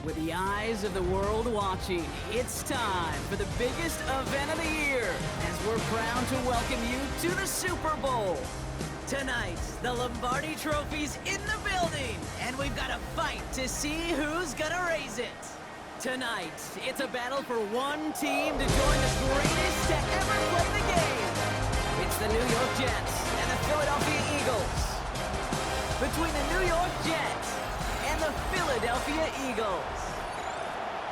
With the eyes of the world watching, it's time for the biggest event of the year as we're proud to welcome you to the Super Bowl. Tonight, the Lombardi Trophy's in the building, and we've got a fight to see who's gonna raise it. Tonight, it's a battle for one team to join the greatest to ever play the game. It's the New York Jets and the Philadelphia Eagles. Between the New York Jets and the Philadelphia Eagles.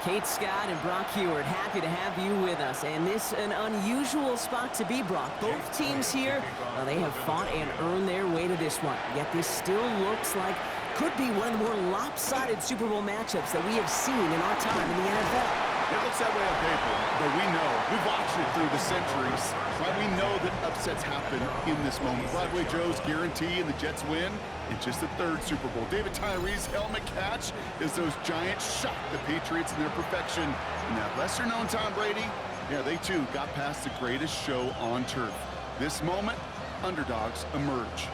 Kate Scott and Brock Heward, happy to have you with us. And this an unusual spot to be, Brock. Both teams here, well, they have fought and earned their way to this one. Yet this still looks like could be one of the more lopsided Super Bowl matchups that we have seen in our time in the NFL. It looks that way on paper, but we know, we've watched it through the centuries, right? We know that upsets happen in this moment. Broadway Joe's guarantee and the Jets win in just the third Super Bowl. David Tyree's helmet catch is those Giants shock the Patriots in their perfection. And that lesser-known Tom Brady, yeah, they too got past the greatest show on turf. This moment, underdogs emerge.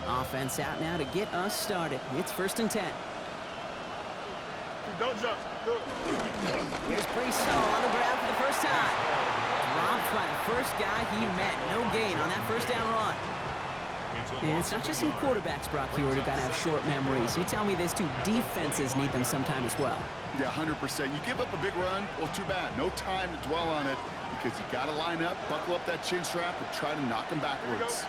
Offense out now to get us started. It's 1st and 10. Don't jump. Here's Brees on the ground for the first time. Dropped by the first guy he met. No gain on that first down run. And it's not just some quarterbacks, Brock Heward, who got to have short memories. You tell me this too, defenses need them sometime as well. Yeah, 100%. You give up a big run, well, too bad. No time to dwell on it because you got to line up, buckle up that chin strap, and try to knock them backwards.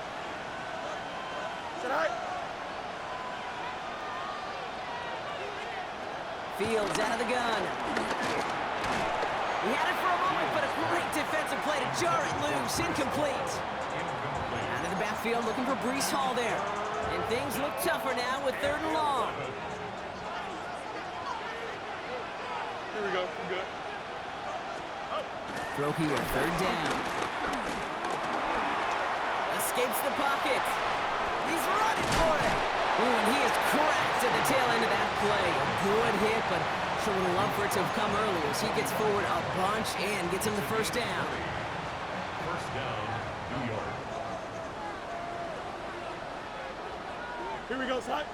Fields out of the gun. He had it for a moment, but a great defensive play to jar it loose. Incomplete. Out of the backfield, looking for Brees Hall there. And things look tougher now with 3rd and long. Here we go. We're good. Throw here, 3rd down. Escapes the pocket. He's running for it. Ooh, and he is cracked at the tail end of that play. A good hit, but sure would have loved for it to have come earlier as he gets forward a bunch and gets him the 1st down. 1st down, New York. Here we go, Side.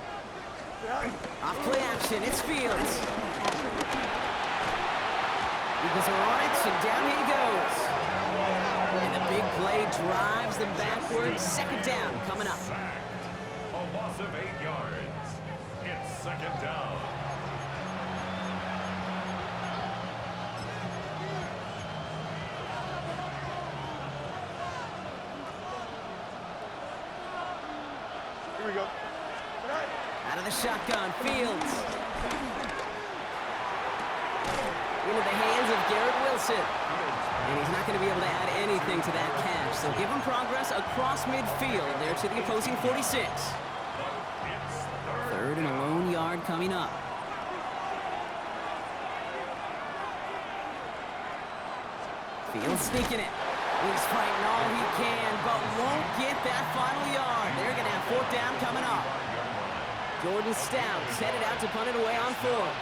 Off play action, it's Fields. Eagles are on it, and down he goes. And the big play drives them backwards. 2nd down coming up. A loss of 8 yards. It's 2nd down. Here we go. Out of the shotgun, Fields. Into the hands of Garrett Wilson. And he's not going to be able to add anything to that catch. So give him progress across midfield there to the opposing 46. 3rd and a lone yard coming up. Fields sneaking it. He's fighting all he can, but won't get that final yard. They're going to have 4th down coming up. Jordan Stout's headed out to punt it away on 4th.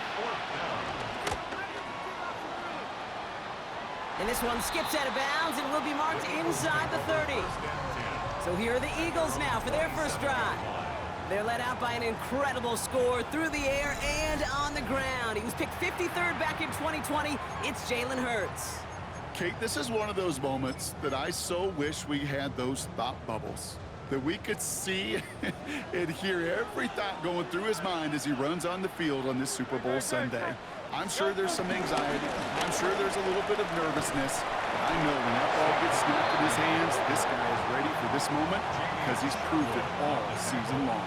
And this one skips out of bounds and will be marked inside the 30. So here are the Eagles now for their first drive. They're led out by an incredible score through the air and on the ground. He was picked 53rd back in 2020. It's Jalen Hurts. Kate, this is one of those moments that I so wish we had those thought bubbles. That we could see and hear every thought going through his mind as he runs on the field on this Super Bowl Sunday. I'm sure there's some anxiety. I'm sure there's a little bit of nervousness. But I know when that ball gets snapped in his hands, this guy is ready for this moment because he's proved it all season long.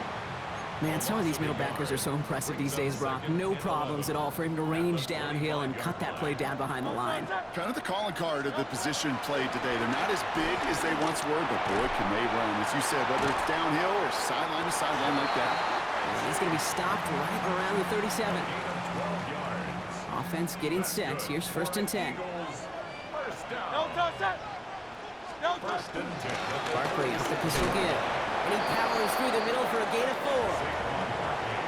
Man, some of these middle backers are so impressive these days, Brock. No problems at all for him to range downhill and cut that play down behind the line. Kind of the calling card of the position played today. They're not as big as they once were, but boy, can they run. As you said, whether it's downhill or sideline to sideline like that. And he's going to be stopped right around the 37. Offense getting set. Here's 1st and 10. No touch that. No touch. Barkley off the pistol give. And he powers through the middle for a gain of 4.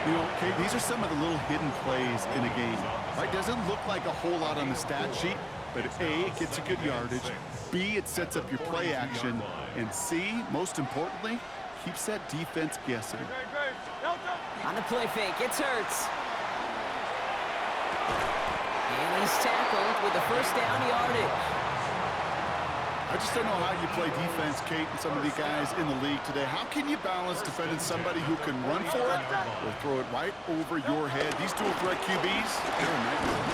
You know, Kate, these are some of the little hidden plays in a game. Right? Doesn't look like a whole lot on the stat sheet, but A, it gets a good yardage. B, it sets up your play action. And C, most importantly, keeps that defense guessing. On the play fake, it's Hurts. And he's tackled with the first down yardage. I just don't know how you play defense, Kate, and some of the guys in the league today. How can you balance defending somebody who can run for it or throw it right over your head? These dual threat QBs, they're a nightmare.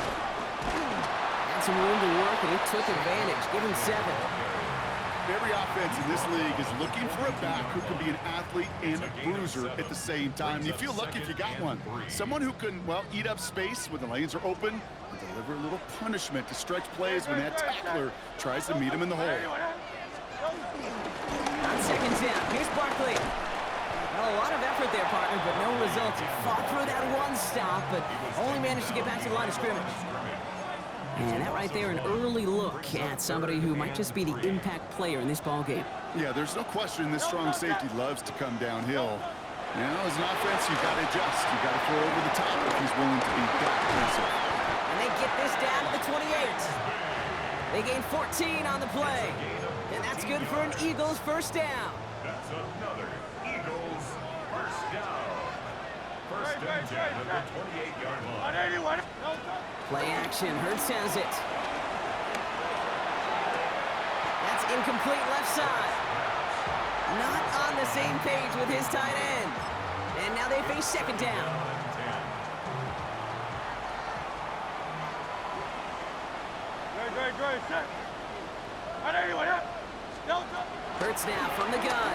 Had some room to work, and he took advantage. Give him 7. Every offense in this league is looking for a back who can be an athlete and a bruiser at the same time. You feel lucky if you got one. Someone who can, well, eat up space when the lanes are open and deliver a little punishment to stretch plays when that tackler tries to meet him in the hole. On second down, here's Barkley. Well, a lot of effort there, partner, but no results. He fought through that one stop, but only managed to get back to the line of scrimmage. And that right there, an early look at somebody who might just be the impact player in this ball game. Yeah, there's no question this strong safety loves to come downhill. Now, as an offense, you've got to adjust. You've got to throw over the top if he's willing to be that aggressive. And they get this down to the 28. They gain 14 on the play. And that's good for an Eagles first down. That's another Eagles first down. First and 10 at the 28-yard line. Play action, Hurts has it. That's incomplete left side. Not on the same page with his tight end. And now they face second down. Hurts now from the gun.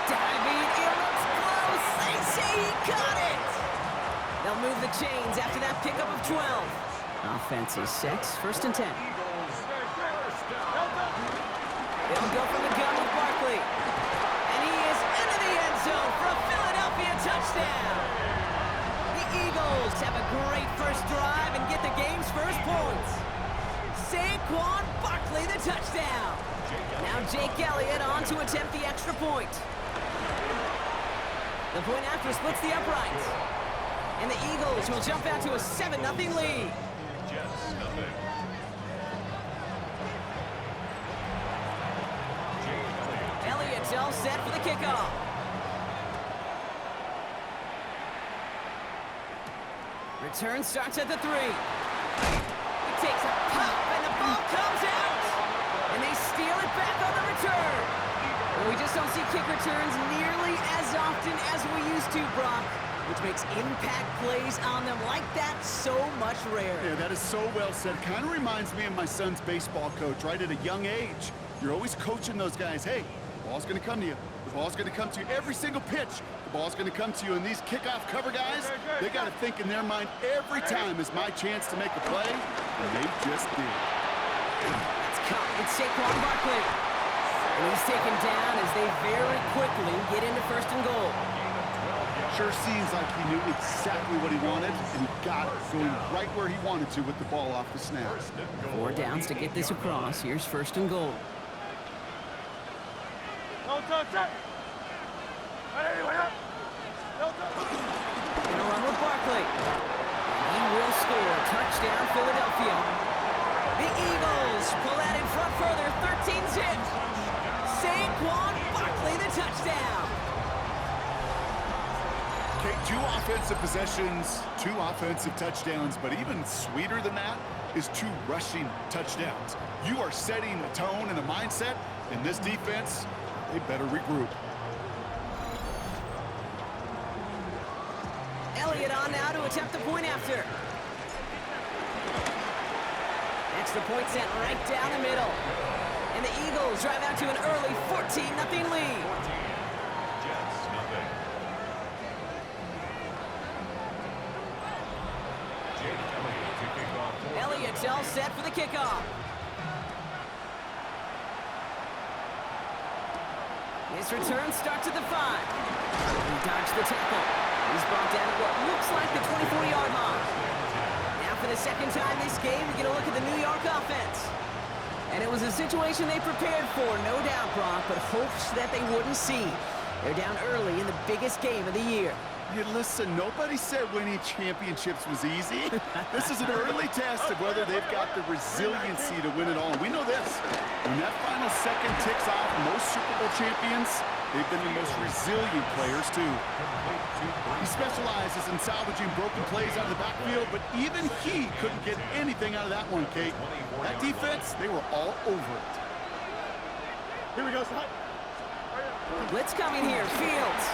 Diving, it looks close. They say he caught it. They'll move the chains after that pickup of 12. Offense is set, first and 10. They'll go from the gun with Barkley. And he is into the end zone for a Philadelphia touchdown. The Eagles have a great first drive and get the game's first points. Saquon Barkley, the touchdown. Now Jake Elliott on to attempt the extra point. The point after splits the uprights. And the Eagles will jump out to a 7-0 lead. Jets nothing. Elliott's all set for the kickoff. Return starts at the 3. He takes a pop, and the ball comes out. And they steal it back on the return. Well, we just don't see kick returns nearly as often as we used to, Brock, which makes impact plays on them like that so much rarer. Yeah, that is so well said. Kind of reminds me of my son's baseball coach, right at a young age. You're always coaching those guys, hey, the ball's going to come to you. The ball's going to come to you every single pitch. The ball's going to come to you. And these kickoff cover guys, they got to think in their mind every time is my chance to make a play, and they just did. It's caught. It's Saquon Barkley. And he's taken down as they very quickly get into first and goal. Sure seems like he knew exactly what he wanted, and he got it, going right where he wanted to with the ball off the snap. 4 downs to get this across. Here's first and goal. And a run with Barkley. He will score. Touchdown, Philadelphia. The Eagles pull out in front further, 13-zip. Saquon Barkley, the touchdown. Okay, 2 offensive possessions, 2 offensive touchdowns, but even sweeter than that is 2 rushing touchdowns. You are setting the tone and the mindset, and this defense, they better regroup. Elliott on now to attempt the point after. Extra point sent right down the middle. And the Eagles drive out to an early 14-0 lead. Jets nothing. Jake Elliott to kick off. Elliott's all set for the kickoff. His return starts at the 5. He dodged the tackle. He's brought down at what looks like the 24-yard line. Now for the second time this game, we get a look at the New York offense. And it was a situation they prepared for, no doubt, Brock, but hopes that they wouldn't see. They're down early in the biggest game of the year. Hey, listen, nobody said winning championships was easy. This is an early test of whether they've got the resiliency to win it all. And we know this. When that final second ticks off, most Super Bowl champions, they've been the most resilient players, too. He specializes in salvaging broken plays out of the backfield, but even he couldn't get anything out of that one, Kate. That defense, they were all over it. Here we go, son. Blitz coming here, Fields.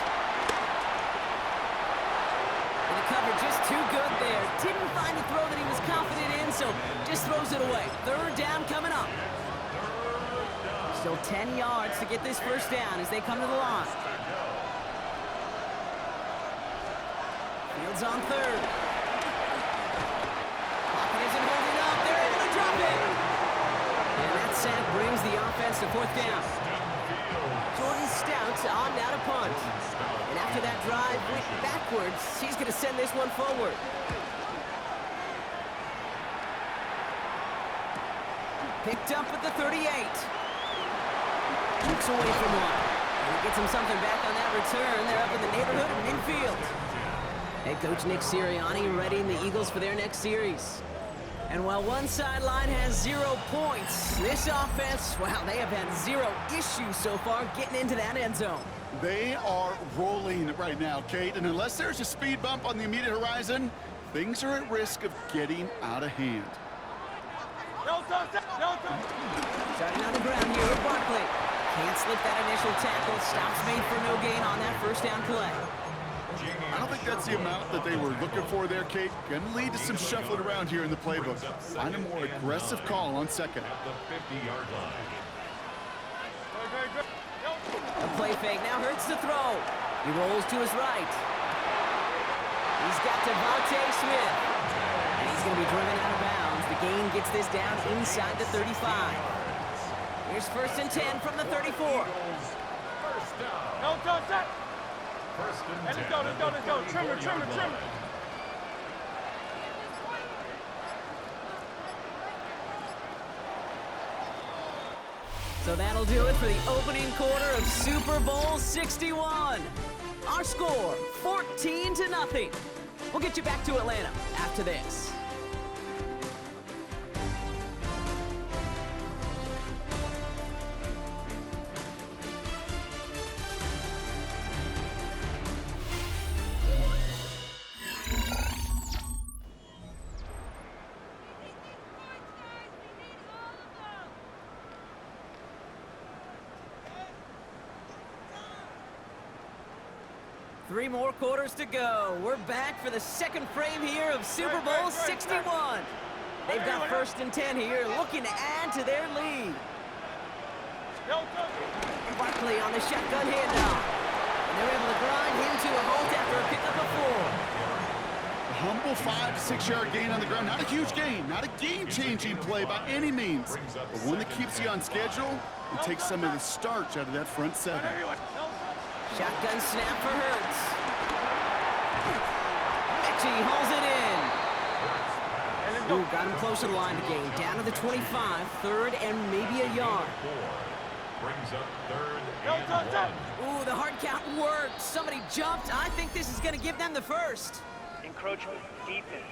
And the cover just too good there. Didn't find the throw that he was confident in, so just throws it away. Third down coming up. Still 10 yards to get this first down as they come to the line. Fields on third. Pocket isn't holding up. They're able to drop it. And that sack brings the offense to fourth down. Jordan Stout's on now to punt. And after that drive went backwards, he's going to send this one forward. Picked up at the 38. Looks away from one. And he gets him something back on that return. They're up in the neighborhood of midfield. Head coach Nick Sirianni readying the Eagles for their next series. And while one sideline has 0 points, this offense, well, they have had 0 issues so far getting into that end zone. They are rolling right now, Kate, and unless there's a speed bump on the immediate horizon, things are at risk of getting out of hand. Starting on the ground here with Barkley. Can't slip that initial tackle. Stops made for no gain on that first down play. I don't think that's the amount that they were looking for there, Kate. Going to lead to some shuffling around here in the playbook. Find a more aggressive call on second. At the 50-yard line. A play fake now hurts the throw. He rolls to his right. He's got Devontae Smith. And he's going to be driven out of bounds. The gain gets this down inside the 35. Here's first and 10 from the 34. First down. No, don't set. First and 10. Let's go. Trimmer. So that'll do it for the opening quarter of Super Bowl 61. Our score, 14-0. We'll get you back to Atlanta after this. Three more quarters to go. We're back for the second frame here of Super Bowl 61. They've got first and 10 here, looking to add to their lead. Barkley on the shotgun handoff. And they're able to grind him to a halt after a pickup of 4. A humble 5 to 6 yard gain on the ground. Not a huge gain, not a game-changing play by any means, but one that keeps you on schedule and takes some of the starch out of that front seven. Shotgun snap for Hurts. Mechie hauls it in. Ooh, got him close to the line to gain. Down to the 25, third and maybe a yard. Brings up third and 1. Ooh, the hard count worked. Somebody jumped. I think this is going to give them the first. Encroachment, defense.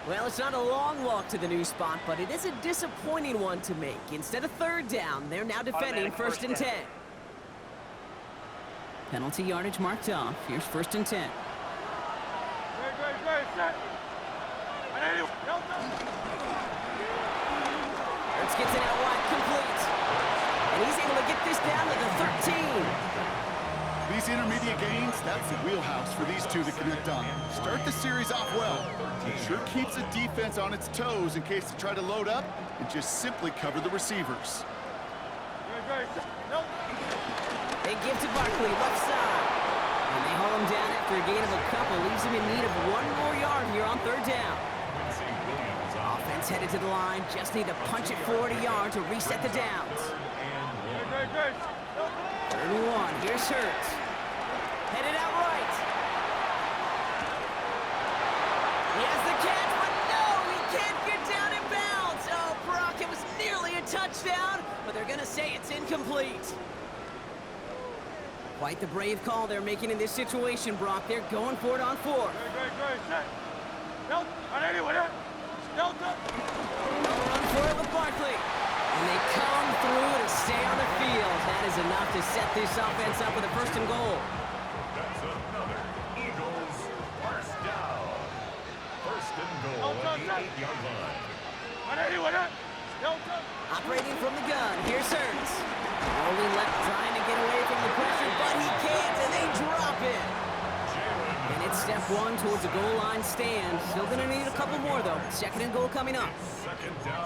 Well, it's not a long walk to the new spot, but it is a disappointing one to make. Instead of third down, they're now defending first and 10. Penalty yardage marked off. Here's first and 10. Hurts gets it out wide, complete. And he's able to get this down to the 13. These intermediate gains, that's the wheelhouse for these two to connect on. Start the series off well. It sure keeps the defense on its toes in case they try to load up and just simply cover the receivers. They give to Barkley, left side. And they haul him down after a gain of a couple. Leaves him in need of 1 more yard here on third down. Offense headed to the line. Just need to punch it forward a yard to reset the downs. 31, here's Hurts. Headed out right. He has the catch, but no, he can't get down in bounds. Oh, Brock, it was nearly a touchdown, but they're going to say it's incomplete. Quite the brave call they're making in this situation, Brock. They're going for it on 4. Great, set. Delta, on 80 with it. Delta. They'll run for it with Barkley. And they come through to stay on the field. That is enough to set this offense up with a 1st and goal. That's another Eagles first down. 1st and goal on the 8-yard line. On 80 with it. Delta. Operating from the gun, here's Ertz. Rolling left, trying to get away from the pressure, but he can't, and they drop it. And it's step 1 towards a goal line stand. Still gonna need a couple more, though. 2nd and goal coming up.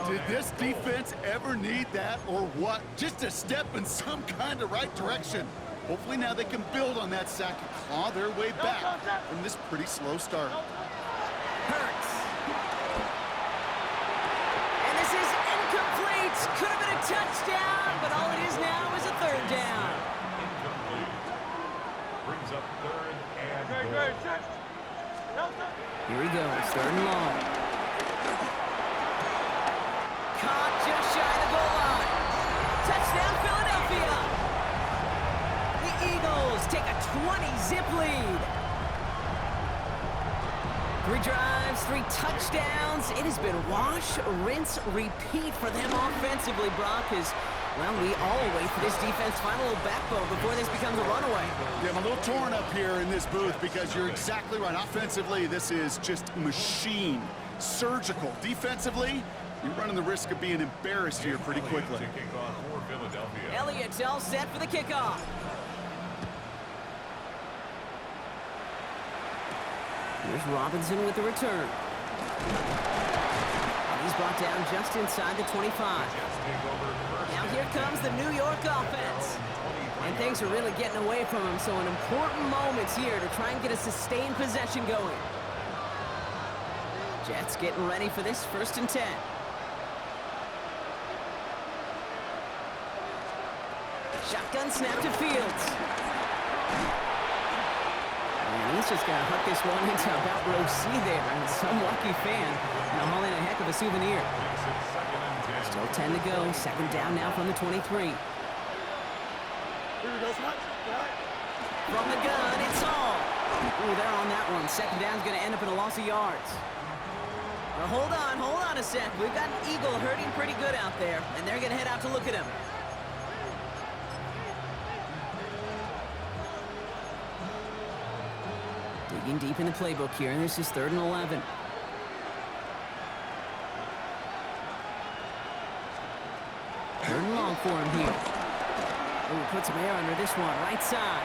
Did this defense ever need that, or what? Just a step in some kind of right direction. Hopefully now they can build on that sack and claw their way back from this pretty slow start. Hurts. And this is incomplete. Could have been a touchdown, but all it is now is a 3rd down. Incomplete. Brings up 3rd and goal. Great, set. Delta. Here he goes, 3rd and long. Caught just shy of the goal line. Touchdown, Philadelphia. The Eagles take a 20-zip lead. 3 drives, 3 touchdowns. It has been wash, rinse, repeat for them offensively, Brock, as, well, we all wait for this defense final little backbone before this becomes a runaway. Yeah, I'm a little torn up here in this booth because you're exactly right. Offensively, this is just machine, surgical. Defensively, you're running the risk of being embarrassed here pretty quickly. To kick off for Philadelphia. Elliott's all set for the kickoff. Here's Robinson with the return. And he's brought down just inside the 25. Now here comes the New York offense. And things are really getting away from him, so an important moment here to try and get a sustained possession going. Jets getting ready for this 1st and 10. Shotgun snap to Fields. And he's just going to huck this one into about row C there. And some lucky fan hauling a heck of a souvenir. Still 10 to go. 2nd down now from the 23. Here we go, Scott. From the gun, it's all. Ooh, they're on that one. 2nd down's going to end up in a loss of yards. Well, hold on a sec. We've got an Eagle hurting pretty good out there, and they're going to head out to look at him. Digging deep in the playbook here, and this is 3rd and 11. Third and long for him here. Ooh, put some air under this one, right side.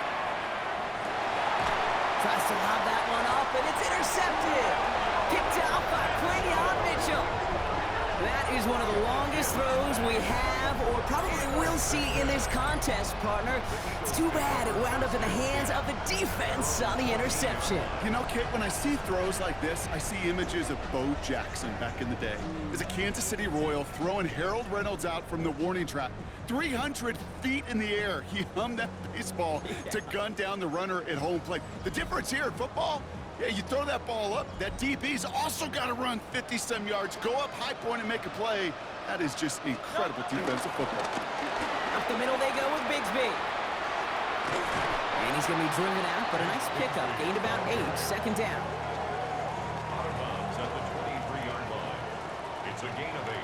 Tries to lob that one up, and it's intercepted. Picked out by Quinion Mitchell. That is one of the longest throws we have or probably will see in this contest, partner. It's too bad it wound up in the hands of the defense on the interception. You know, Kit, when I see throws like this, I see images of Bo Jackson back in the day. As a Kansas City Royal throwing Harold Reynolds out from the warning track. 300 feet in the air, he hummed that baseball to gun down the runner at home plate. The difference here in football, yeah, you throw that ball up, that DB's also got to run 50-some yards, go up high point and make a play. That is just incredible defensive football. Up the middle they go with Bigsby. And he's going to be driven out, but a nice pickup. Gained about 8, 2nd down. Out of bounds at the 23-yard line. It's a gain of 8.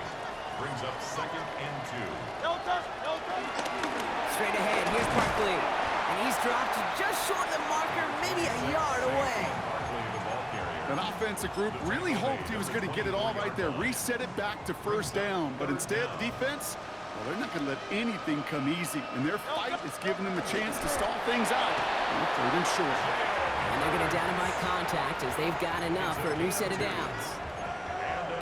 Brings up 2nd and 2. No touch. Straight ahead, here's Barkley. And he's dropped just short of the marker, maybe a yard away. An offensive group really hoped he was going to get it all right there, reset it back to 1st down. But instead, the defense, well, they're not going to let anything come easy. And their fight is giving them a chance to stall things out. And 3rd and short. And they're going to down him by contact as they've got enough for a new set of downs.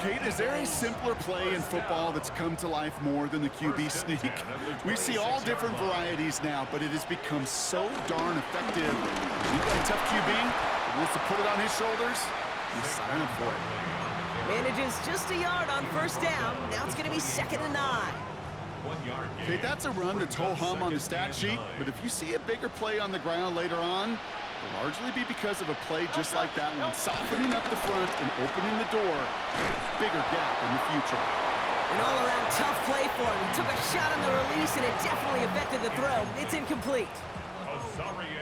Kate, is there a simpler play in football that's come to life more than the QB sneak? We see all different varieties now, but it has become so darn effective. You've got a tough QB who wants to put it on his shoulders, you sign up for it. Manages just a yard on 1st down. Now it's going to be 2nd and 9. 1 yard gain. Okay, that's a run that's ho-hum on the stat sheet, but if you see a bigger play on the ground later on, it'll largely be because of a play just like that one, softening up the front and opening the door to a bigger gap in the future. An all-around tough play for him. He took a shot on the release, and it definitely affected the throw. It's incomplete. A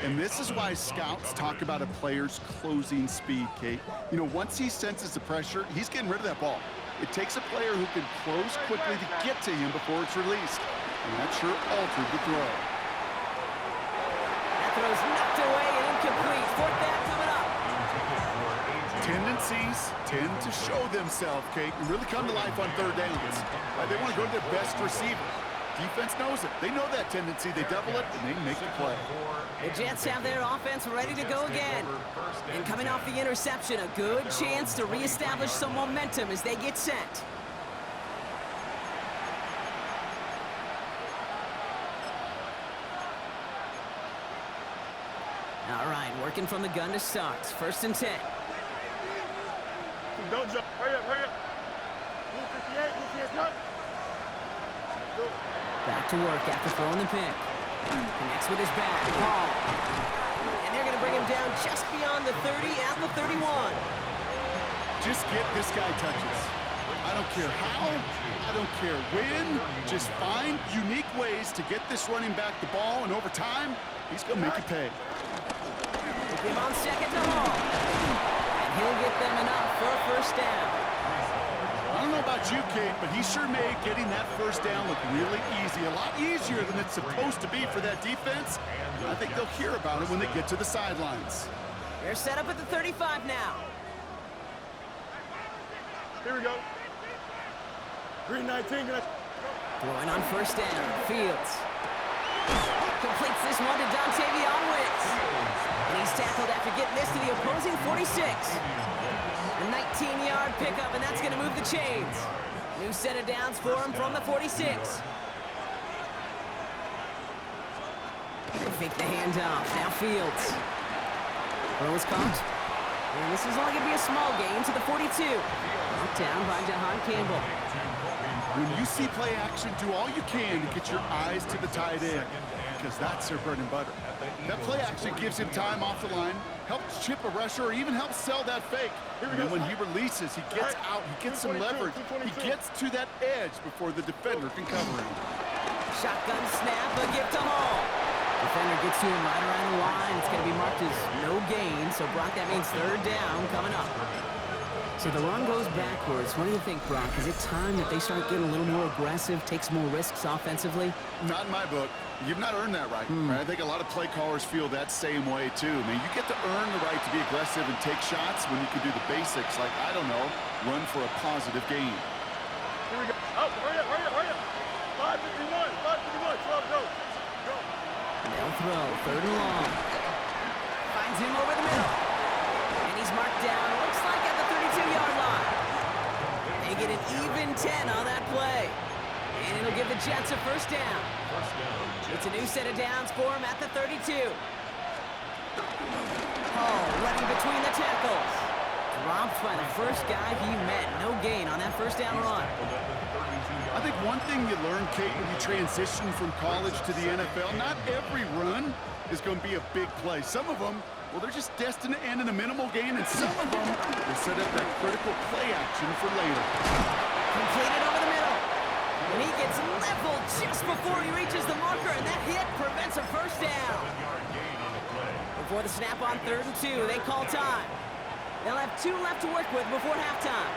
And this is why scouts talk about a player's closing speed, Kate. You know, once he senses the pressure, he's getting rid of that ball. It takes a player who can close quickly to get to him before it's released. And that sure altered the throw. That throw's knocked away and incomplete. Fourth down coming up. Tendencies tend to show themselves, Kate, and really come to life on third downs. They want to go to their best receiver. Defense knows it. They know that tendency. They double it, and they make the play. The Jets have their offense ready to go again. And coming off the interception, a good chance to reestablish some momentum as they get set. All right, working from the gun to start. 1st and 10. Don't jump. Hurry up, hurry up. Move 58, move 58, cut. Back to work after throwing the pick. Connects with his back. Ball. And they're going to bring him down just beyond the 30 at the 31. Just get this guy touches. I don't care how, I don't care when. Just find unique ways to get this running back the ball, and over time, he's going to make you pay. They give on 2nd to Hall. And he'll get them enough for a 1st down. I don't know about you, Kate, but he sure made getting that 1st down look really easy. A lot easier than it's supposed to be for that defense. I think they'll hear about it when they get to the sidelines. They're set up at the 35 now. Here we go. Green 19. Throwing on 1st down. Fields. Completes this one to Dontavion Wicks. And he's tackled after getting this to the opposing 46. A 19-yard pickup, and that's going to move the chains. New set of downs for him from the 46. They fake the handoff. Now Fields. Throw is caught. And this is only going to be a small gain to the 42. Knocked down by Jahan Campbell. When you see play action, do all you can to get your eyes to the tight end, because that's their bread and butter. That play action gives him time off the line, helps chip a rusher, or even helps sell that fake. And then when he releases, he gets out, he gets some leverage. He gets to that edge before the defender can cover him. Shotgun snap, a gift to Hall. Defender gets to him right around the line. It's going to be marked as no gain, so Brock, that means 3rd down coming up. So the run goes backwards. What do you think, Brock? Is it time that they start getting a little more aggressive, take some more risks offensively? Not in my book. You've not earned that right. I think a lot of play callers feel that same way, too. I mean, you get to earn the right to be aggressive and take shots when you can do the basics, like, I don't know, run for a positive gain. Here we go. Oh, hurry up, hurry up, hurry up. 5:51, 12, go. Go. They'll throw, 3rd and long. Finds him over the middle. And he's marked down, looks like at the 32-yard line. They get an even 10 on that play. And it'll give the Jets a 1st down. It's a new set of downs for him at the 32. Oh, running between the tackles. Dropped by the first guy he met. No gain on that 1st down run. I think one thing you learn, Kate, when you transition from college to the NFL, not every run is going to be a big play. Some of them, well, they're just destined to end in a minimal gain, and some of them will set up that critical play action for later. Completed over the middle. And he gets leveled just before he reaches the marker, and that hit prevents a 1st down. Before the snap on 3rd and 2, they call time. They'll have 2 left to work with before halftime.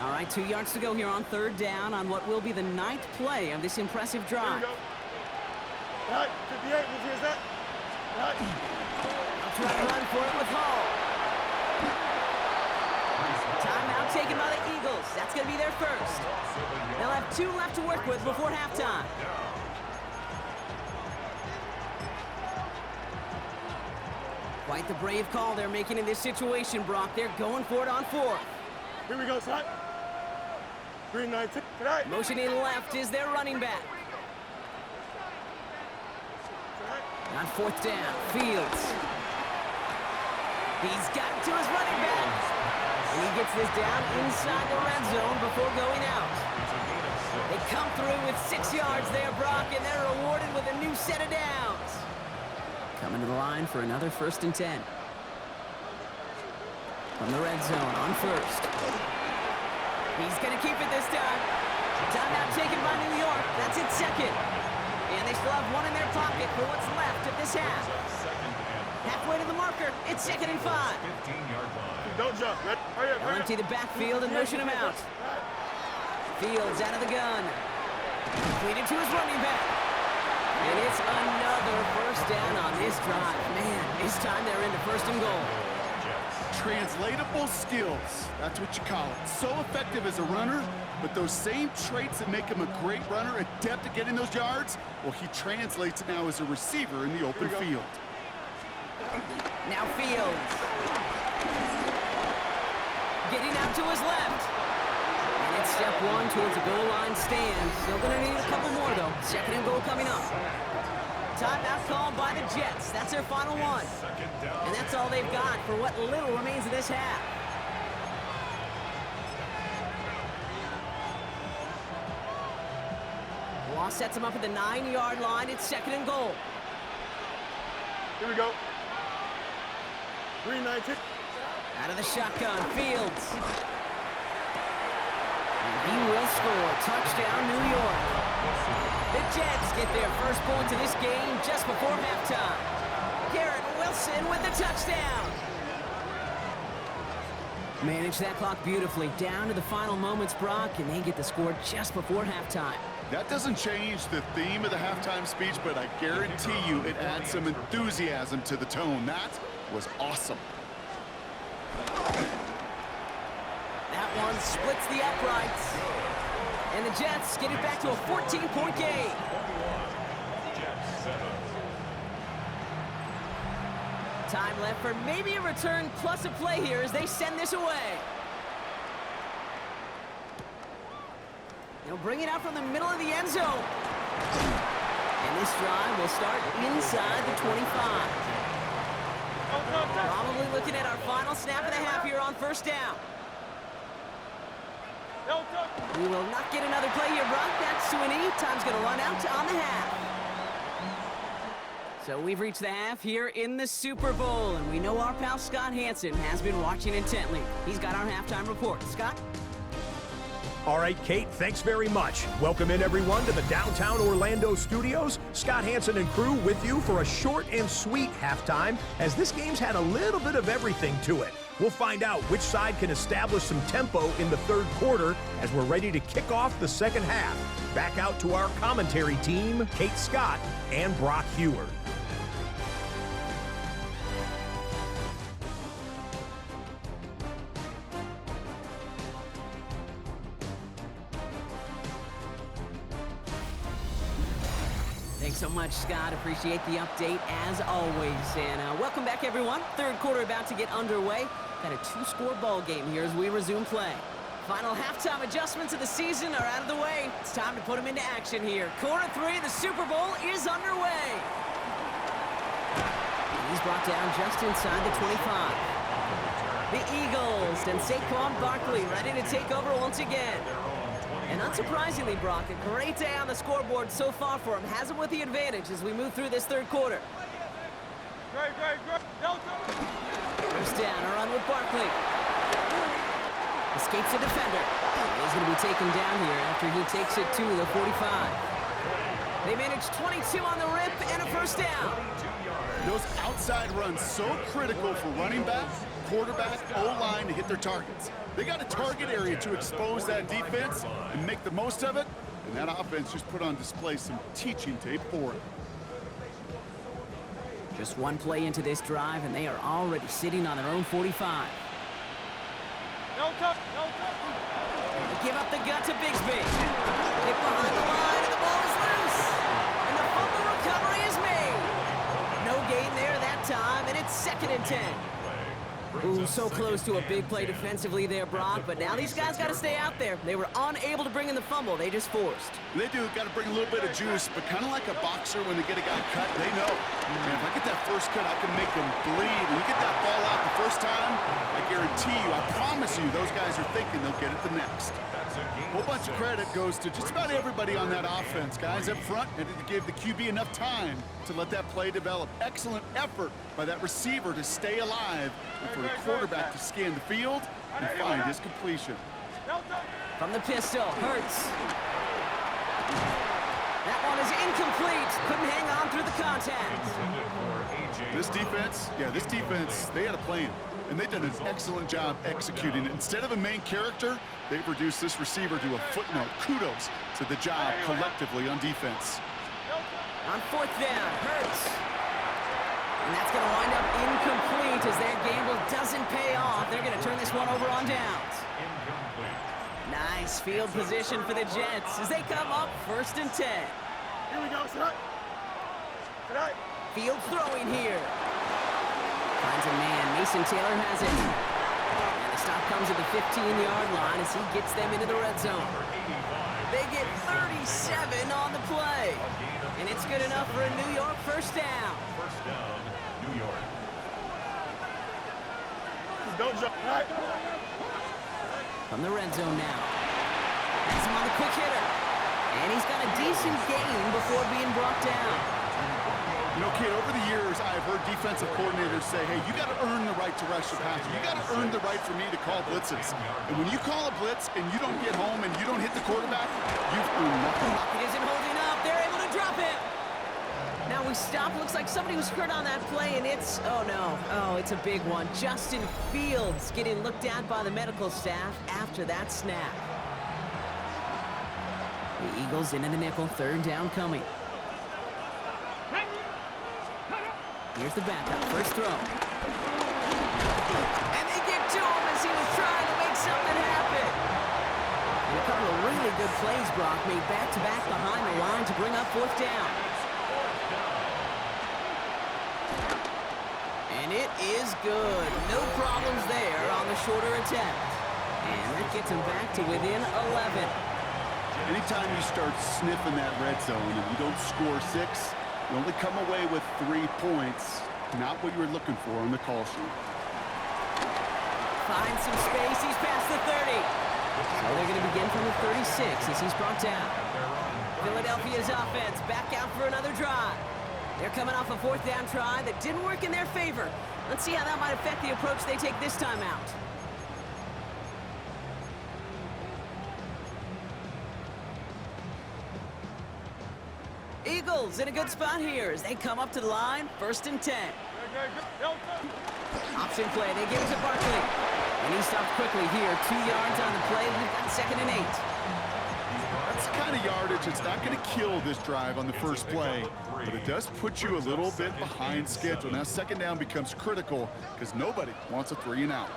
All right, 2 yards to go here on 3rd down on what will be the 9th play of this impressive drive. Here we go. Right, 58, here's that. Right. I'll try to run for it with Hall. Timeout taken by the Eagles. That's going to be their 1st. They'll have 2 left to work with before halftime. Quite the brave call they're making in this situation, Brock. They're going for it on 4th. Here we go, son. Green 19. Tonight. Motioning left is their running back. On 4th down, Fields. He's got to his running back. And he gets this down inside the red zone before going out. They come through with 6 yards there, Brock, and they're rewarded with a new set of downs. Coming to the line for another 1st and 10. From the red zone on 1st. He's going to keep it this time. Timeout taken by New York. That's its second. And they still have one in their pocket for what's left of this half. Halfway to the marker. It's 2nd and 5. 15-yard line. Don't jump. Hurry up, They'll empty the backfield and motion him out. Fields out of the gun. Completed to his running back. And it's another first down on this drive. Man, this time they're into 1st and goal. Translatable skills. That's what you call it. So effective as a runner, but those same traits that make him a great runner, adept at getting those yards, well, he translates it now as a receiver in the open field. Now Fields. Getting out to his left. And it's step 1 towards the goal line stand. Still going to need a couple more, though. 2nd and goal coming up. Timeout called by the Jets. That's their final one. And that's all they've got for what little remains of this half. Law sets him up at the 9-yard line. It's 2nd and goal. Here we go. 3-19. Out of the shotgun, Fields. And he will score. Touchdown, New York. The Jets get their first points of this game just before halftime. Garrett Wilson with the touchdown. Manage that clock beautifully. Down to the final moments, Brock, and they get the score just before halftime. That doesn't change the theme of the halftime speech, but I guarantee you it adds some enthusiasm to the tone. That was awesome. That one splits the uprights. And the Jets get it back to a 14-point game. Time left for maybe a return plus a play here as they send this away. They'll bring it out from the middle of the end zone. And this drive will start inside the 25. Probably looking at our final snap of the half here on 1st down. We will not get another play here, Brock. That's to an E. Time's going to run out on the half. So we've reached the half here in the Super Bowl, and we know our pal Scott Hansen has been watching intently. He's got our halftime report. Scott? All right, Kate, thanks very much. Welcome in, everyone, to the downtown Orlando studios. Scott Hansen and crew with you for a short and sweet halftime, as this game's had a little bit of everything to it. We'll find out which side can establish some tempo in the 3rd quarter as we're ready to kick off the 2nd half. Back out to our commentary team, Kate Scott and Brock Heward. Thanks so much, Scott. Appreciate the update as always. And welcome back, everyone. 3rd quarter about to get underway. Got a 2-score ball game here as we resume play. Final halftime adjustments of the season are out of the way. It's time to put them into action here. Quarter 3 of the Super Bowl is underway. And he's brought down just inside the 25. The Eagles and Saquon Barkley ready to take over once again. And unsurprisingly, Brock, a great day on the scoreboard so far for him. Has him with the advantage as we move through this 3rd quarter. Great. First down, a run with Barkley. Escapes the defender. He's going to be taken down here after he takes it to the 45. They manage 22 on the rip and a first down. Those outside runs so critical for running back, quarterback, O-line to hit their targets. They got a target area to expose that defense and make the most of it, and that offense just put on display some teaching tape for it. Just one play into this drive, and they are already sitting on their own 45. No touch. They give up the gut to Bigsby. Hit behind the line, and the ball is loose. And the fumble recovery is made. No gain there that time, and it's 2nd and 10. Ooh, so close to a big play defensively there, Brock, but now these guys got to stay out there. They were unable to bring in the fumble. They just forced. They do got to bring a little bit of juice, but kind of like a boxer when they get a guy cut, they know, man, if I get that first cut, I can make them bleed. When you get that ball out the first time, I guarantee you, I promise you, those guys are thinking they'll get it the next. A whole bunch of credit goes to just about everybody on that offense. Guys up front needed to give the QB enough time to let that play develop. Excellent effort by that receiver to stay alive and for the quarterback to scan the field and find his completion. From the pistol, Hurts. That one is incomplete. Couldn't hang on through the contact. This defense, they had a plan, and they've done an excellent job executing it. Instead of a main character, they've reduced this receiver to a footnote. Kudos to the job collectively on defense. On fourth down, Hurts. And that's going to wind up incomplete as their gamble doesn't pay off. They're going to turn this one over on downs. Nice field position for the Jets as they come up 1st and 10. Here we go, son. Tonight. Field throwing here. Finds a man. Mason Taylor has it. And the stop comes at the 15-yard line as he gets them into the red zone. They get 37 on the play. And it's good enough for a New York first down. First down, New York. Don't jump. Right. From the red zone now. Has him on the quick hitter. And he's got a decent gain before being brought down. You know, kid, over the years, I've heard defensive coordinators say, hey, you got to earn the right to rush the passer. You got to earn the right for me to call blitzes. And when you call a blitz and you don't get home and you don't hit the quarterback, you've earned nothing. It isn't holding up. They're able to drop it. Now we stop. Looks like somebody was hurt on that play, and it's, oh no. Oh, it's a big one. Justin Fields getting looked at by the medical staff after that snap. The Eagles into the nickel. 3rd down coming. Here's the backup. First throw. And they get to him as he was trying to make something happen. And a couple of really good plays, Brock, made back-to-back behind the line to bring up 4th down. And it is good. No problems there on the shorter attempt. And that gets him back to within 11. Anytime you start sniffing that red zone and you don't score 6, you only come away with 3 points. Not what you were looking for on the call sheet. Finds some space. He's past the 30. So they're going to begin from the 36 as he's brought down. Philadelphia's offense back out for another drive. They're coming off a 4th down try that didn't work in their favor. Let's see how that might affect the approach they take this time out. Eagles in a good spot here as they come up to the line, 1st and 10. Option play, they give it to Barkley. And he stopped quickly here, 2 yards on the play. We've got 2nd and 8. That's the kind of yardage that's not going to kill this drive on the first play, but it does put you a little bit behind schedule. Now 2nd down becomes critical because nobody wants a 3 and out.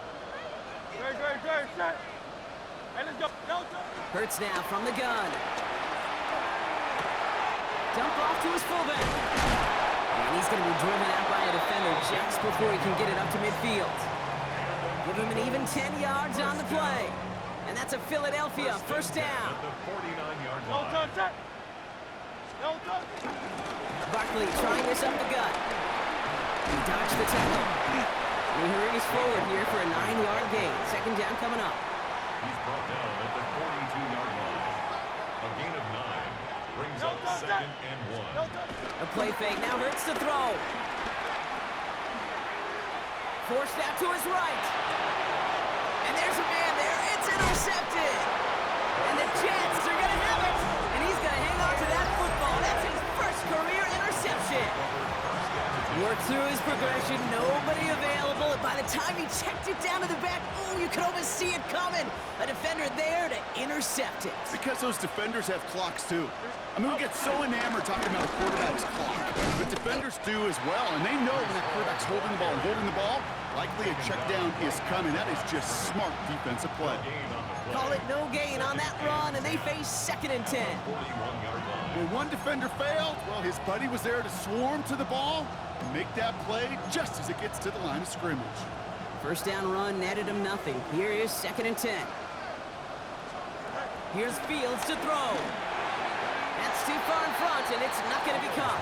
Hurts now from the gun. Dump off to his fullback. And he's going to be driven out by a defender just before he can get it up to midfield. Give him an even 10 yards on the play. And that's a Philadelphia 1st down. Barkley trying this up the gut. He dodged the tackle. And he hurries forward here for a 9-yard gain. 2nd down coming up. He's brought down at the 42-yard line. A gain of 9 brings up 2nd and 1. A play fake now Hurts to throw. Forced out to his right. And there's a man there. It's intercepted. And the Jets are going to have it. And he's going to hang on to that football. That's his first career interception. Worked through his progression. Nobody available. And by the time he checked it down to the back, oh, you could almost see it coming. A defender there to intercept it. Because those defenders have clocks too. I mean, we get so enamored talking about a quarterback's clock, but defenders do as well, and they know when that quarterback's holding the ball, likely a check down is coming. That is just smart defensive play. Call it no gain on that run, and they face 2nd and 10. When one defender failed, well, his buddy was there to swarm to the ball and make that play just as it gets to the line of scrimmage. 1st down run netted him nothing. Here is 2nd and 10. Here's Fields to throw. That's too far in front, and it's not going to be caught.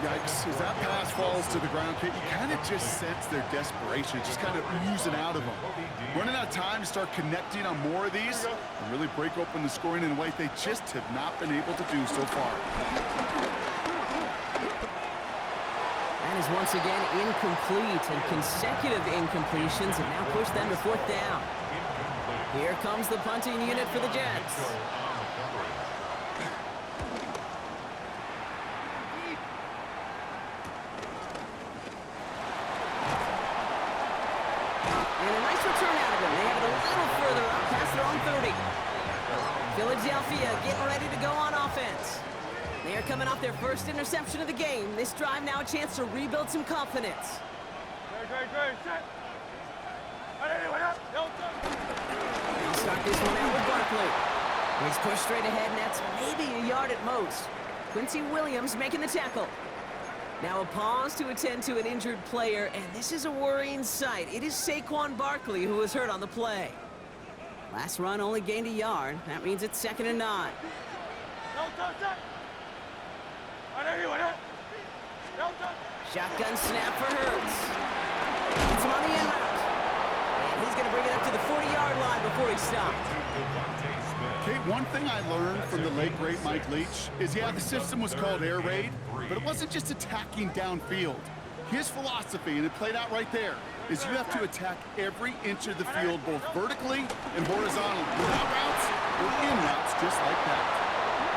Yikes, as that pass falls to the ground, Kit, you kind of just sense their desperation, just kind of oozing out of them. Running out of time to start connecting on more of these and really break open the scoring in a way they just have not been able to do so far. That is once again incomplete, and consecutive incompletions have now pushed them to 4th down. Here comes the punting unit for the Jets. it a little further up past their own 30. Philadelphia getting ready to go on offense. They are coming off their first interception of the game. This drive now a chance to rebuild some confidence. Great, set. They'll start this one out with Barkley. He's pushed straight ahead, and that's maybe a yard at most. Quincy Williams making the tackle. Now a pause to attend to an injured player, and this is a worrying sight. It is Saquon Barkley who was hurt on the play. Last run only gained a yard. That means it's 2nd and 9. Shotgun snap for Hurts. It's him on the end route. And he's going to bring it up to the 40-yard line before he stopped. Kate, one thing I learned from the late, great Mike Leach is, yeah, the system was called air raid, but it wasn't just attacking downfield. His philosophy, and it played out right there, is you have to attack every inch of the field, both vertically and horizontally, without routes or in routes, just like that.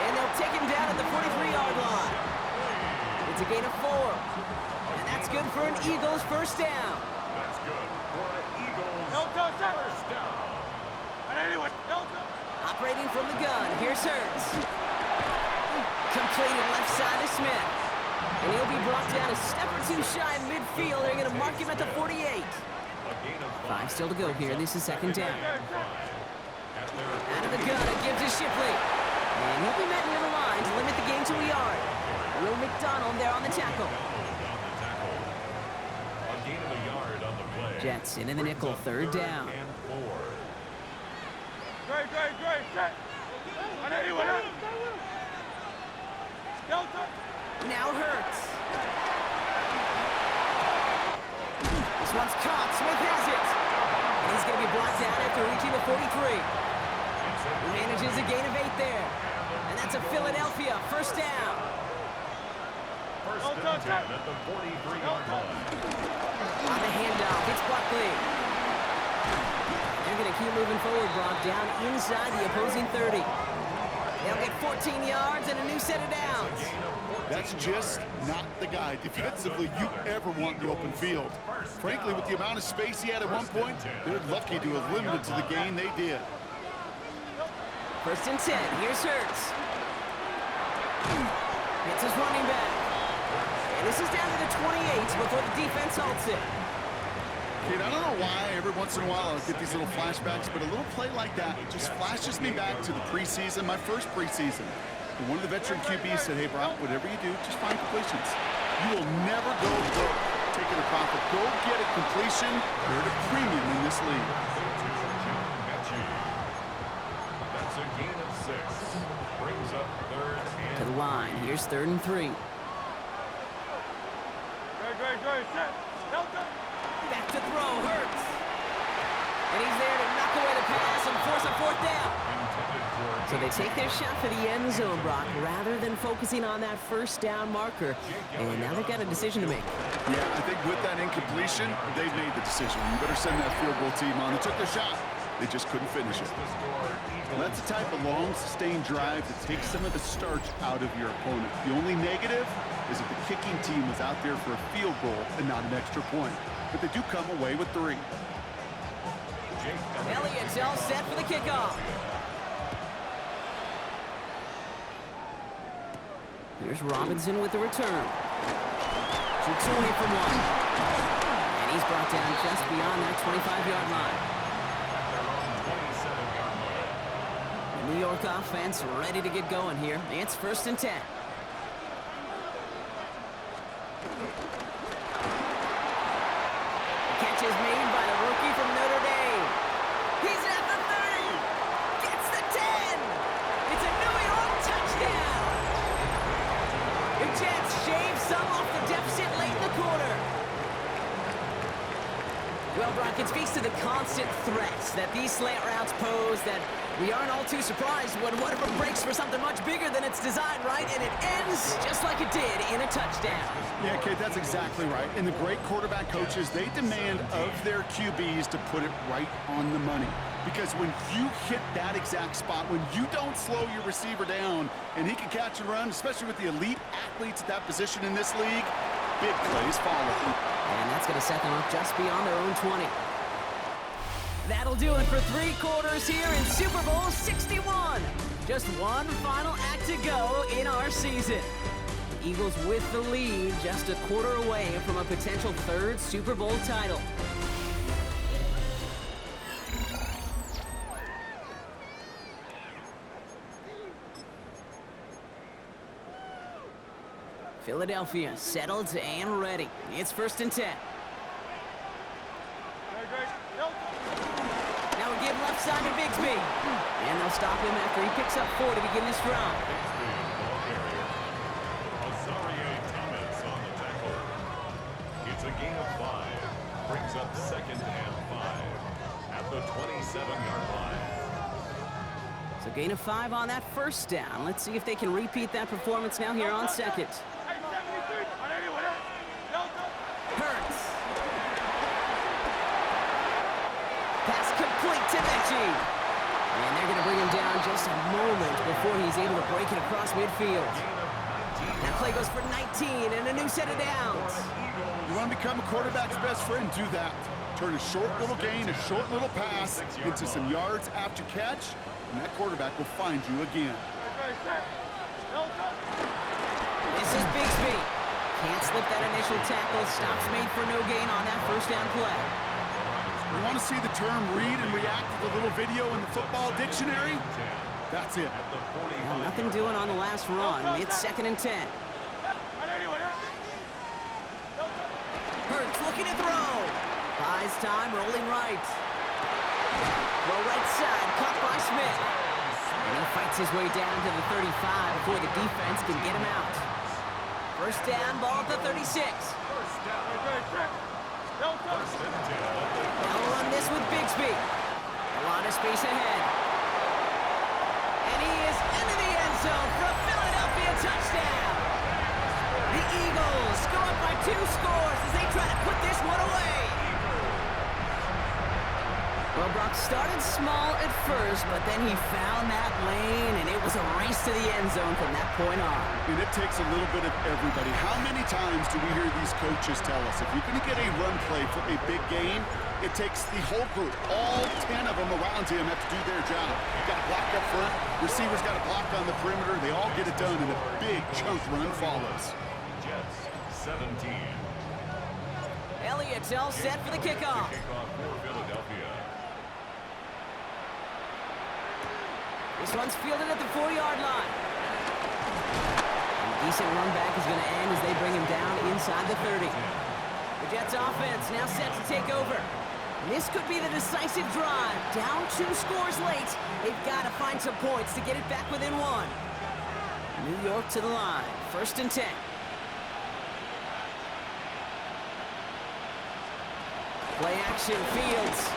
And they'll take him down at the 43-yard line. It's a gain of 4. And that's good for an Eagles first down. That's good for an Eagles first down. Operating from the gun, here's Hurts. Completed left side to Smith. And he'll be brought down a step or two shy of midfield. They're going to mark him at the 48. 5 still to go here. This is 2nd down. Out of the gun, it gives to Shipley. And he'll be met near the line to limit the gain to a yard. Will McDonald there on the tackle. A gain of a yard on the play. Jets into the nickel, 3rd down. Great, set. Now Hurts. This one's caught. Smith has it. And he's going to be blocked out after reaching the 43. He manages a gain of 8 there. And that's a Philadelphia first down. First and 10 at the 43-yard line. On the handoff, it's Barkley. They're going to keep moving forward, Brock, down inside the opposing 30. They'll get 14 yards and a new set of downs. That's just not the guy defensively you ever want in the open field. Frankly, with the amount of space he had at one point, they're lucky to have limited to the gain they did. 1st and 10, here's Hurts. It's his running back. And this is down to the 28 before the defense halts it. Kate, I don't know why every once in a while I'll get these little flashbacks, but a little play like that just flashes me back to the preseason, my first preseason. And one of the veteran QBs said, hey, Brock, whatever you do, just find completions. You will never go broke taking a profit. Go get a completion. You're at a premium in this league. That's a gain of 6. Brings up 3rd and To the line, here's 3rd and 3. Great, set. Back to throw, Hurts. And he's there to knock away the pass and force a 4th down. So they take their shot for the end zone, Brock, rather than focusing on that first down marker. And now they've got a decision to make. Yeah, I think with that incompletion, they've made the decision. You better send that field goal team on. They took their shot. They just couldn't finish it. Well, that's the type of long, sustained drive that takes some of the starch out of your opponent. The only negative is that the kicking team was out there for a field goal and not an extra point. But they do come away with 3. Elliott's all set for the kickoff. Here's Robinson with the return. Shoots away from 1. And he's brought down just beyond that 25-yard line. The New York offense ready to get going here. It's 1st and 10. Catch is made by the rookie from Notre Dame. He's at the 30. Gets the 10. It's a New York touchdown. The Jets shave some off the deficit late in the quarter. Well, Brock, it speaks to the constant threats that these slant routes pose, that we aren't all too surprised when one of them breaks for something much bigger than it's designed, right? And it ends just like it did in a touchdown. Yeah, Kate, that's exactly right. And the great quarterback coaches, they demand of their QBs to put it right on the money. Because when you hit that exact spot, when you don't slow your receiver down and he can catch and run, especially with the elite athletes at that position in this league, big plays follow. And that's going to set them up just beyond their own 20. That'll do it for 3 quarters here in Super Bowl 61. Just one final act to go in our season. The Eagles with the lead, just a quarter away from a potential 3rd Super Bowl title. Philadelphia settled and ready. It's 1st and 10. Now we give left side to Bigsby. And they'll stop him after he picks up 4 to begin this drive. It's a gain of 5. Brings up 2nd and 5 at the 27-yard line. So gain of 5 on that 1st down. Let's see if they can repeat that performance now here on 2nd. Hurts. Pass complete to Mechie. And they're going to bring him down just a moment before he's able to break it across midfield. That play goes for 19 and a new set of downs. You want to become a quarterback's best friend? Do that. Turn a short little gain, a short little pass into some yards after catch, and that quarterback will find you again. This is Bigsby. Can't slip that initial tackle. Stops made for no gain on that 1st down play. You want to see the term read and react to the little video in the football dictionary? That's it. Well, nothing doing on the last run. It's 2nd and 10. Hurts looking to throw. Buys time, rolling right. Throw right side, caught by Smith. And he fights his way down to the 35 before the defense can get him out. 1st down, ball at the 36. They'll run this with Bigsby. A lot of space ahead. And he is into the end zone for a Philadelphia touchdown. The Eagles go up by 2 scores as they try to put this one away. Well, Brock started small at first, but then he found that lane, and it was a race to the end zone from that point on. And it takes a little bit of everybody. How many times do we hear these coaches tell us, if you're going to get a run play for a big game, it takes the whole group, all 10 of them around him have to do their job. Got to block up front, receivers got to block on the perimeter, they all get it done, and a big chunk run follows. Jets 17. Elliott's all set for the kickoff. Kickoff for Philadelphia. This one's fielded at the 4-yard line. And a decent run back is going to end as they bring him down inside the 30. The Jets offense now set to take over. This could be the decisive drive. Down 2 scores late. They've got to find some points to get it back within 1. New York to the line. 1st and 10. Play action, Fields.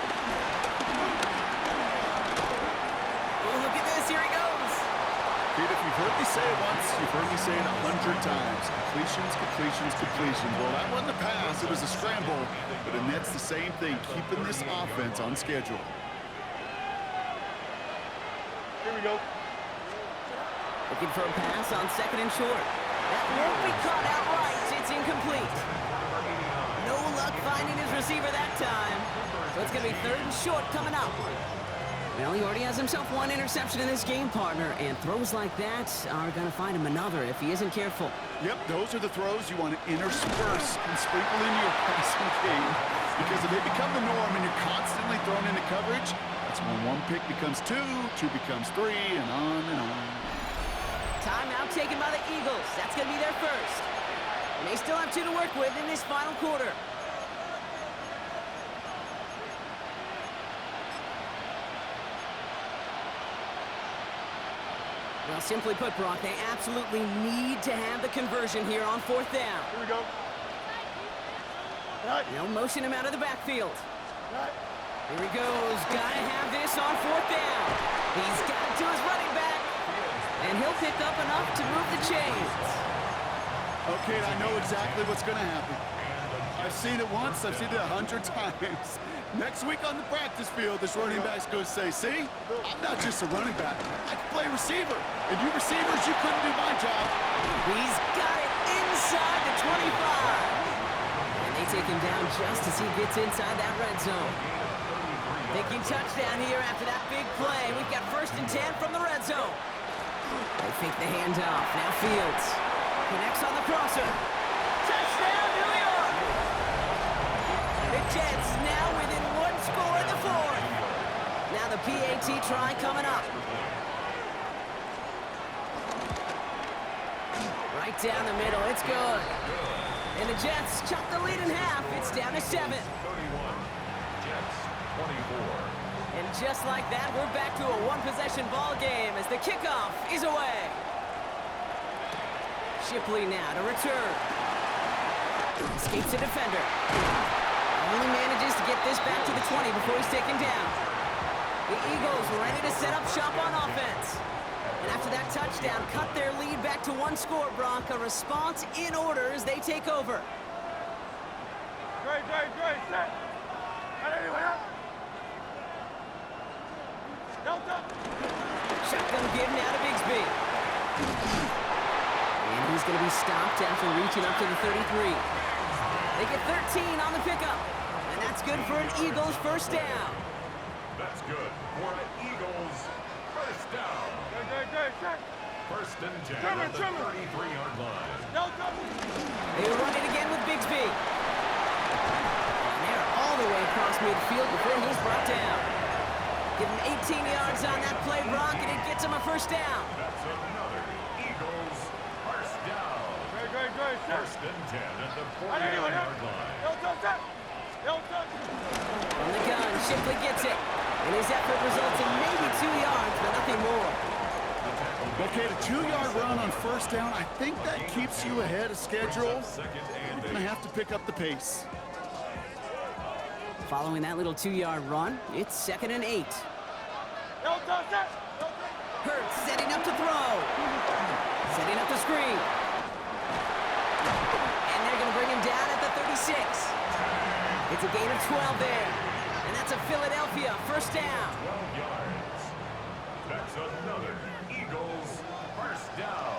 Oh, look at this, here he goes. Pete, if you've heard me say it once, you've heard me say it 100 times. Completions, completions, completion. Well, that wasn't a pass, it was a scramble, but it nets the same thing, keeping this offense on schedule. Here we go. Looking for a pass on 2nd and short. That won't be caught outright. It's incomplete. No luck finding his receiver that time. So it's going to be 3rd and short coming up. Well, he already has himself 1 interception in this game, partner, and throws like that are going to find him another if he isn't careful. Yep, those are the throws you want to intersperse and sprinkle in your passing game, because if they become the norm and you're constantly thrown into coverage, that's when 1 pick becomes 2, 2 becomes 3, and on and on. Timeout taken by the Eagles. That's going to be their first. And they still have 2 to work with in this final quarter. Well, simply put, Brock, they absolutely need to have the conversion here on 4th down. Here we go. No motion him out of the backfield. Here he goes. Gotta have this on 4th down. He's got it to his running back. And he'll pick up enough to move the chains. Okay, I know exactly what's going to happen. I've seen it once, I've seen it 100 times. Next week on the practice field, this running back's going to say, see, I'm not just a running back, I can play receiver. And you receivers, you couldn't do my job. He's got it inside the 25. And they take him down just as he gets inside that red zone. Thinking touchdown here after that big play. We've got 1st and 10 from the red zone. They fake the handoff. Now Fields connects on the crosser. Touchdown, New York! The Jets now within 1 score in the 4th. Now the PAT try coming up. Right down the middle. It's good. And the Jets chop the lead in half. It's down to 7. 31. Jets 24. And just like that, we're back to a one-possession ball game as the kickoff is away. Shipley now to return. Escapes a defender. Only manages to get this back to the 20 before he's taken down. The Eagles ready to set up shop on offense. And after that touchdown, cut their lead back to 1 score, Brock. A response in order as they take over. Great, set. Shotgun give now to Bigsby. And he's going to be stopped after reaching up to the 33. They get 13 on the pickup. And that's good for an Eagles 1st down. That's good for an Eagles 1st down. Set. 1st and 10 at the 33-yard line. They run it again with Bigsby. And they're all the way across midfield before he's brought down. Give him 18 yards on that play, Brock, and it gets him a 1st down. That's another Eagles 1st down. Great. 1st and 10 at the 49-yard line. From the gun, Shipley gets it. And his effort results in maybe 2 yards, but nothing more. Okay, the 2-yard run on 1st down, I think that keeps you ahead of schedule. You're going to have to pick up the pace. Following that little 2-yard run, it's 2nd and 8. Hurts setting up to throw. Setting up the screen. And they're going to bring him down at the 36. It's a gain of 12 there. And that's a Philadelphia 1st down. 12 yards. That's another Eagles 1st down.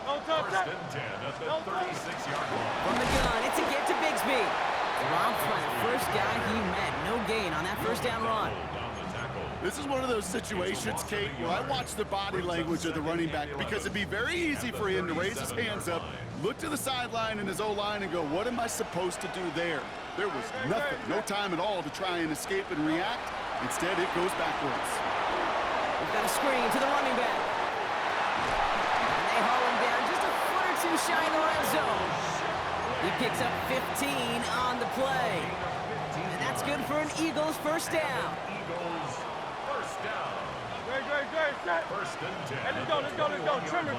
1st and 10 at the 36-yard line. From the gun, it's a give to Bigsby. Robbed by the first guy he met. No gain on that 1st down run. This is one of those situations, Kate, where I watch the body language of the running back because it'd be very easy for him to raise his hands up, look to the sideline in his O-line and go, what am I supposed to do there? There was nothing, no time at all to try and escape and react. Instead, it goes backwards. We've got a screen to the running back. And they haul him down just a foot or two shy of the red zone. He picks up 15 on the play. And that's good for an Eagles 1st down. Eagles 1st down. Set. 1st and 10. Let's go. Trimmer.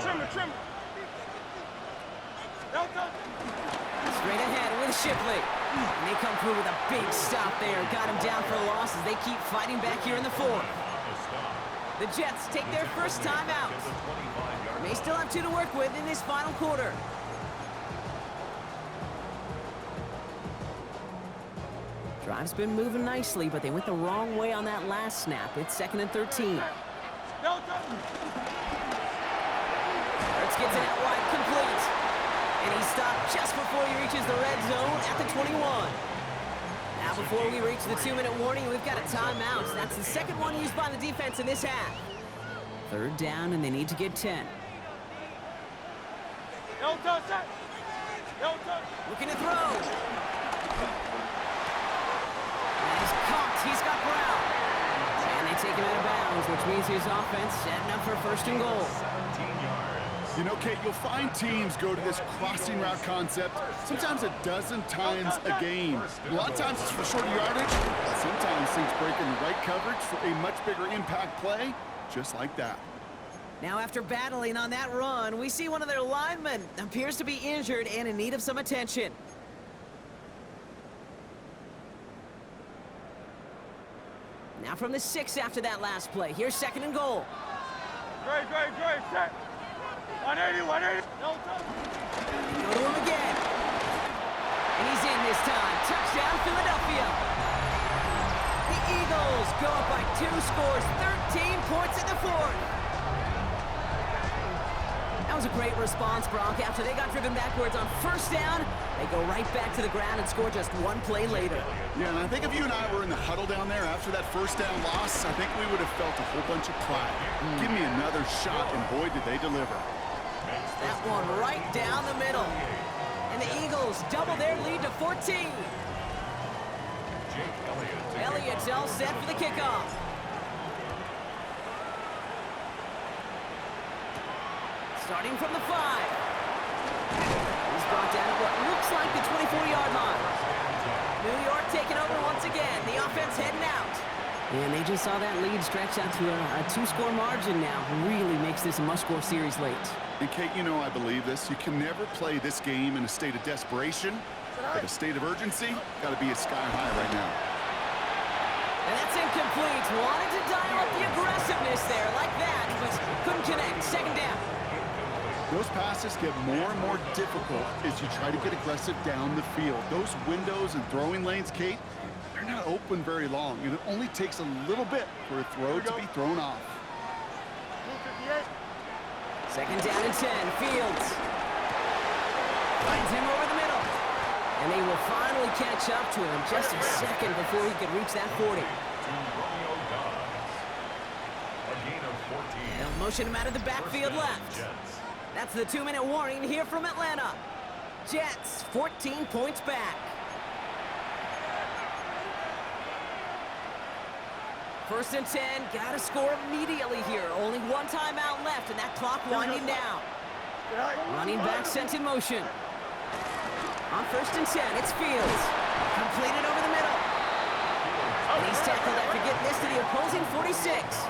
Straight ahead with Shipley. And they come through with a big stop there. Got him down for a loss as they keep fighting back here in the 4th. The Jets take their 1st time out. May still have 2 to work with in this final quarter. Drive's been moving nicely, but they went the wrong way on that last snap. It's 2nd and 13. Hurts gets it out wide, complete. And he's stopped just before he reaches the red zone at the 21. Now before we reach the 2-minute warning, we've got a timeout. That's the 2nd one used by the defense in this half. 3rd down, and they need to get 10. Looking to throw. He's got Brown. And they take him out of bounds, which means his offense setting up for 1st and goal. 17 yards. You know, Kate, you'll find teams go to this crossing route concept sometimes a dozen times a game. A lot of times it's for shorter yardage. Sometimes things break in the right coverage for a much bigger impact play, just like that. Now, after battling on that run, we see one of their linemen appears to be injured and in need of some attention. Now from the 6 after that last play. Here's 2nd and goal. Great. Set. 180. Go to him again. And he's in this time. Touchdown, Philadelphia. The Eagles go up by 2 scores, 13 points in the 4th. Now was a great response, Brock. After they got driven backwards on first down, they go right back to the ground and score just one play later. Yeah, and I think if you and I were in the huddle down there after that first down loss, I think we would have felt a whole bunch of pride. Give me another shot, and boy, did they deliver. That one right down the middle. And the Eagles double their lead to 14. Elliott's all set for the kickoff. Starting from the 5. He's brought down at what looks like the 24-yard line. New York taking over once again. The offense heading out. And they just saw that lead stretch out to a 2-score margin now. Really makes this a must-score series late. And Kate, you know I believe this. You can never play this game in a state of desperation, but a state of urgency got to be sky high right now. And that's incomplete. Wanted to dial up the aggressiveness there like that, but couldn't connect. Second down. Those passes get more and more difficult as you try to get aggressive down the field. Those windows and throwing lanes, Kate, they're not open very long, and it only takes a little bit for a throw to be thrown off. 2nd down and 10. Fields finds him over the middle. And they will finally catch up to him just a second before he could reach that 40. They'll motion him out of the backfield left. That's the 2-minute warning here from Atlanta. Jets, 14 points back. 1st and 10, gotta score immediately here. Only one timeout left, and that clock winding down. Running back sent in motion. On 1st and 10, it's Fields. Completed over the middle. And he's tackled after getting this to the opposing 46.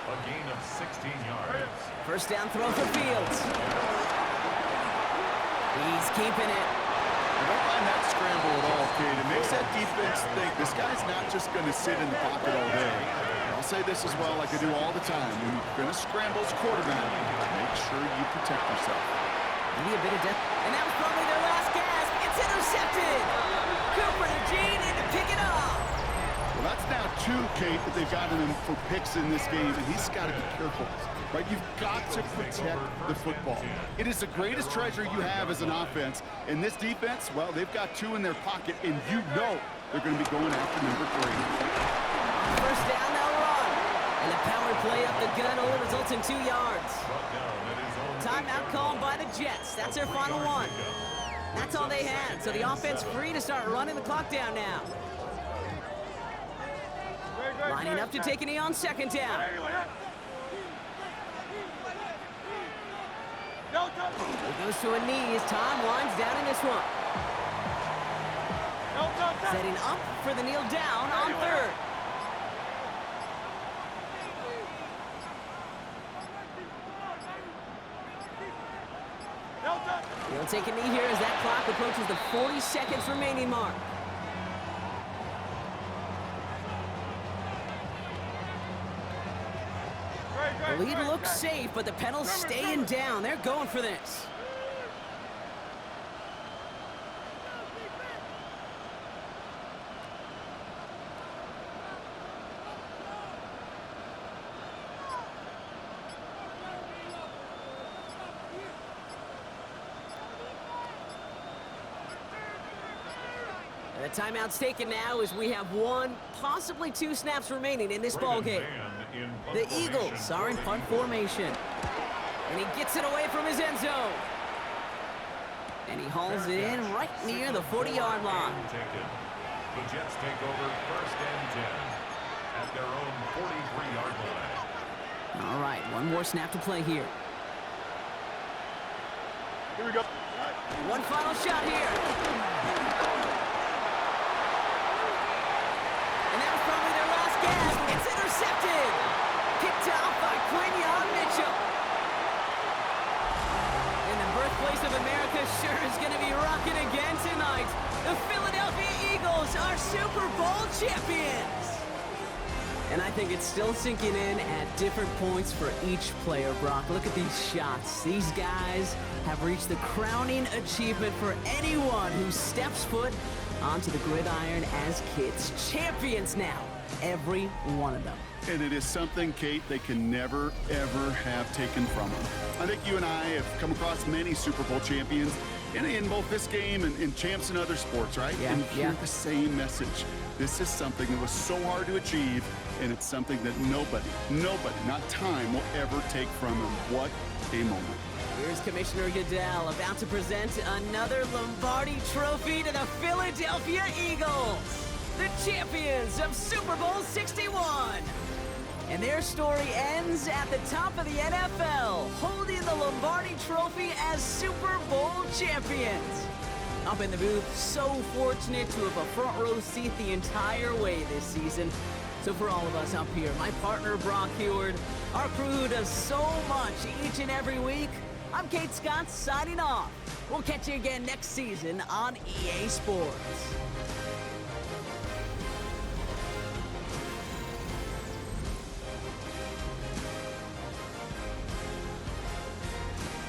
A gain of 16 yards. 1st down throw for Fields. He's keeping it. I don't mind that scramble at all, Kate. It makes that defense think this guy's not just going to sit in the pocket all day. I'll say this as well like I do all the time. When you're going to scramble as quarterback, make sure you protect yourself. Maybe a bit of depth. And that was probably their last gasp. It's intercepted. Cooper to Gene in to pick it up. Well, that's now 2, Kate, that they've gotten him for picks in this game, and he's got to be careful. Right? You've got to protect the football. It is the greatest treasure you have as an offense. And this defense, well, they've got 2 in their pocket, and you know they're going to be going after number 3. 1st down, they'll run. And the power play up the gun only results in 2 yards. Timeout called by the Jets. That's their final one. That's all they had. So the offense free to start running the clock down now. Lining up to take a knee on 2nd down. He goes to a knee as Tom winds down in this one. Setting up for the kneel down on 3rd. He'll take a knee here as that clock approaches the 40 seconds remaining mark. The lead looks safe, but the pedals staying down. They're going for this. The timeout's taken now as we have 1, possibly 2 snaps remaining in this ball game. The Eagles are in punt formation. And he gets it away from his end zone. And he hauls it in right near the 40-yard line. The Jets take over 1st and 10 at their own 43-yard line. All right, 1 more snap to play here. Here we go. 1 final shot here. And that was probably their last gasp. It's intercepted. Kicked out by Quinion Mitchell. And the birthplace of America sure is going to be rocking again tonight. The Philadelphia Eagles are Super Bowl champions. And I think it's still sinking in at different points for each player, Brock. Look at these shots. These guys have reached the crowning achievement for anyone who steps foot onto the gridiron as kids. Champions now Every one of them. And it is something, Kate, they can never, ever have taken from them. I think you and I have come across many Super Bowl champions in both this game and champs in other sports, right? Yeah, and hear yeah. the same message. This is something that was so hard to achieve, and it's something that nobody, not time, will ever take from them. What a moment. Here's Commissioner Goodell about to present another Lombardi trophy to the Philadelphia Eagles, the champions of Super Bowl 61. And their story ends at the top of the NFL, holding the Lombardi trophy as Super Bowl champions. Up in the booth, so fortunate to have a front row seat the entire way this season. So for all of us up here, my partner Brock Heward, our crew who does so much each and every week, I'm Kate Scott signing off. We'll catch you again next season on EA Sports.